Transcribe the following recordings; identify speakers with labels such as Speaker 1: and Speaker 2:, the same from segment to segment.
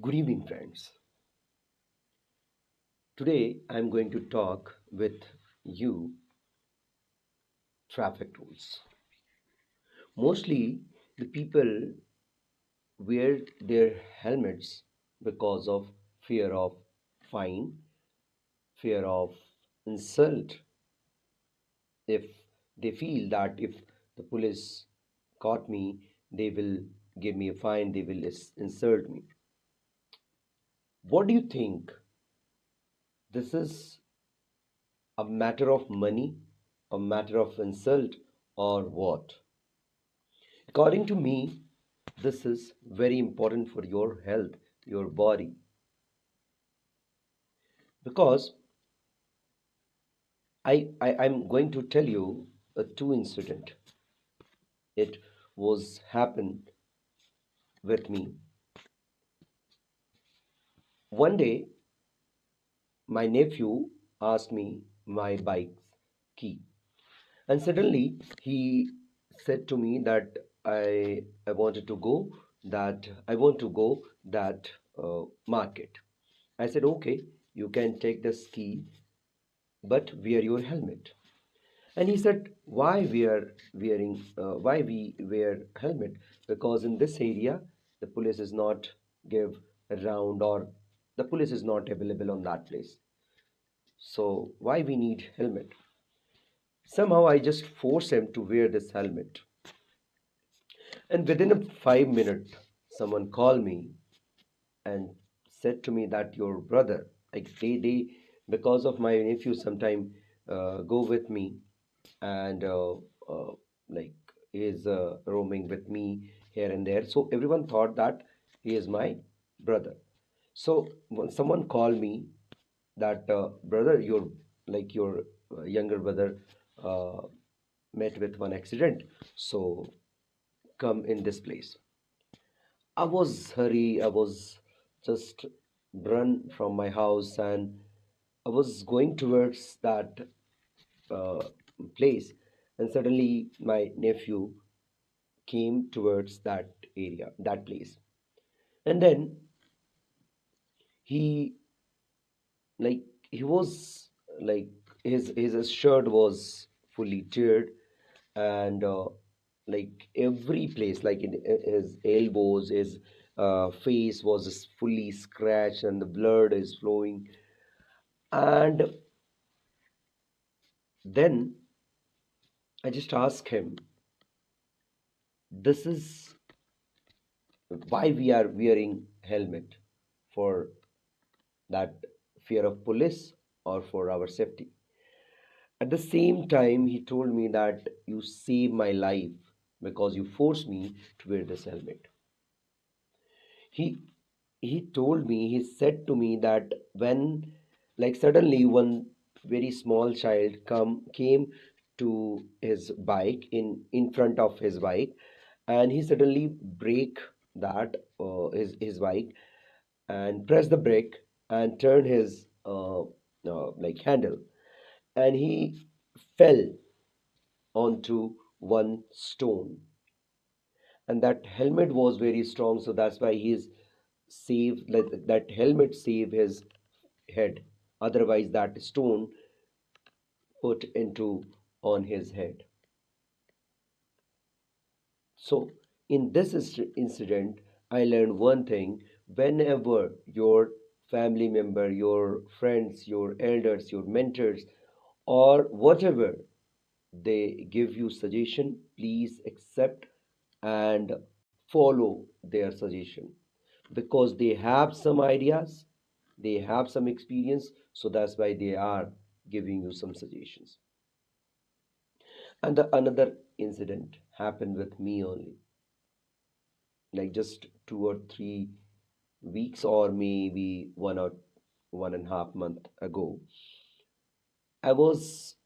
Speaker 1: Good evening, friends. Today I'm going to talk with you traffic rules. Mostly the people wear their helmets because of fear of fine, fear of insult. If they feel that if the police caught me, they will give me a fine, they will insult me. What do you think? This is a matter of money, a matter of insult, or what? According to me, this is very important for your health, your body, because I'm going to tell you a two incident. It was happened with me. One day, my nephew asked me my bike's key, and suddenly he said to me that I wanted to go that I want to go that market. I said, okay, you can take this key, but wear your helmet. And he said, why we wear helmet? Because in this area, the police is not give around, or the police is not available on that place. So why we need helmet? Somehow I just force him to wear this helmet. And within a 5 minute, someone called me and said to me that your brother, like they because of my nephew, sometime go with me, and like he is roaming with me here and there. So everyone thought that he is my brother. So when someone called me that brother, your younger brother uh, met with one accident, so come in this place. I was hurry. I was just run from my house, and I was going towards that uh, place, and suddenly my nephew came towards that area, that place, and then he like he was like his shirt was fully teared, and like every place, like in his elbows, his face was fully scratched, and the blood is flowing. And then I just asked him, this is why we are wearing helmet, for that fear of police or for our safety? At the same time, he told me that you saved my life because you forced me to wear this helmet. He he told me, he said to me that when like suddenly one very small child came to his bike, in front of his bike, and he suddenly brake that his bike, and press the brake, and turn his like handle, and he fell onto one stone. And that helmet was very strong, so that's why he's saved, like that helmet saved his head. Otherwise that stone put into on his head. So in this incident, I learned one thing: whenever your family member, your friends, your elders, your mentors, or whatever, they give you suggestion, please accept and follow their suggestion, because they have some ideas, they have some experience, so that's why they are giving you some suggestions. And the another incident happened with me only, like just 2 or 3 weeks, or maybe 1.5 month ago. I was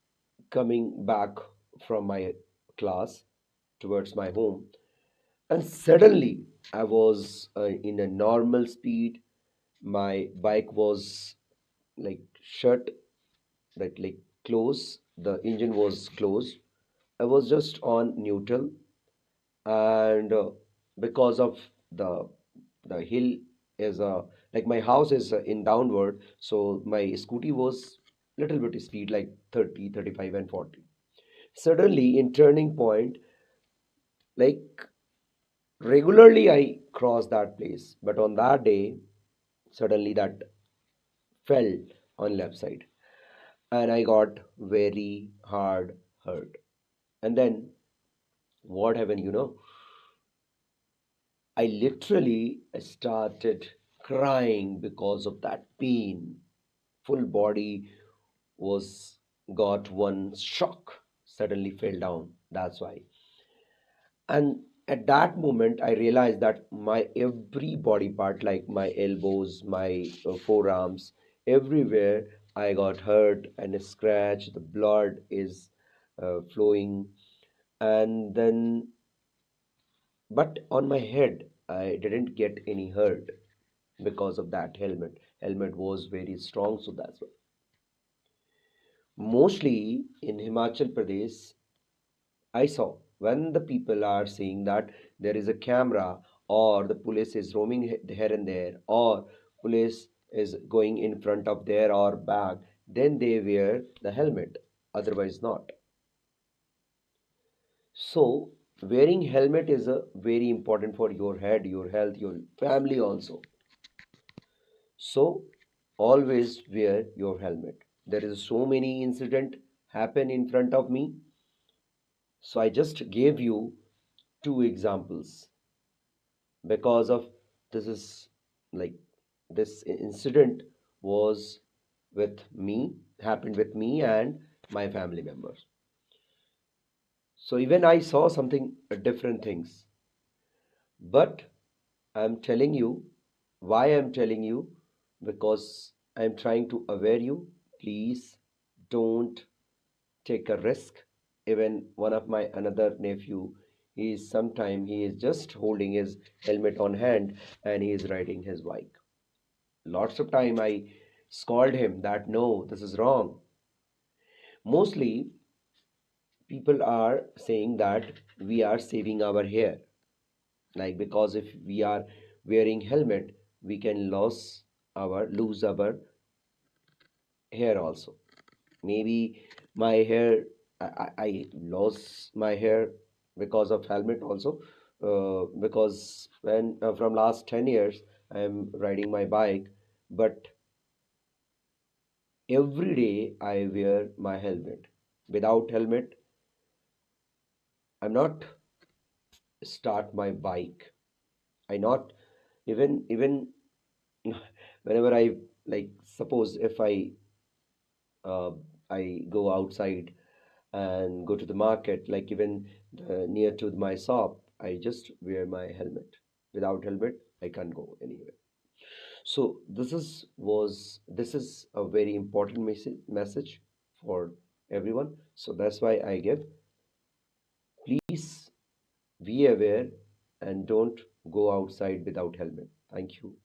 Speaker 1: coming back from my class towards my home, and suddenly I was in a normal speed. My bike was like shut, like close, the engine was closed. I was just on neutral, and because of the hill is like my house is in downward, so my scooty was little bit speed like 30, 35, and 40. Suddenly in turning point, like regularly I cross that place, but on that day suddenly that fell on left side, and I got very hard hurt. And then what happened, I literally started crying because of that pain. Full body was got one shock, suddenly fell down. That's why. And at that moment, I realized that my every body part, like my elbows, my forearms, everywhere, I got hurt and scratched. The blood is flowing, and then, but on my head, I didn't get any hurt because of that helmet. Helmet was very strong, so that's why. Mostly in Himachal Pradesh, I saw when the people are saying that there is a camera, or the police is roaming here and there, or police is going in front of there or back, then they wear the helmet, otherwise not. So wearing helmet is a very important for your head, your health, your family also. So always wear your helmet. There is so many incident happen in front of me, so I just gave you two examples because of this is like this incident was with me, happened with me and my family members. So even I saw something different things, but I'm telling you why I'm telling you, because I'm trying to aware you. Please don't take a risk. Even one of my another nephew, he is sometime he is just holding his helmet on hand and he is riding his bike. Lots of time I scold him that no, this is wrong. Mostly people are saying that we are saving our hair, like because if we are wearing helmet we can lose our hair also. Maybe my hair, I lost my hair because of helmet also, because when from last 10 years I am riding my bike, but every day I wear my helmet. Without helmet I'm not start my bike. I not even whenever I, like suppose if uh, I go outside and go to the market, like even near to my shop, I just wear my helmet. Without helmet I can't go anywhere. So this is a very important message for everyone. So that's why I give, please be aware and don't go outside without helmet. Thank you.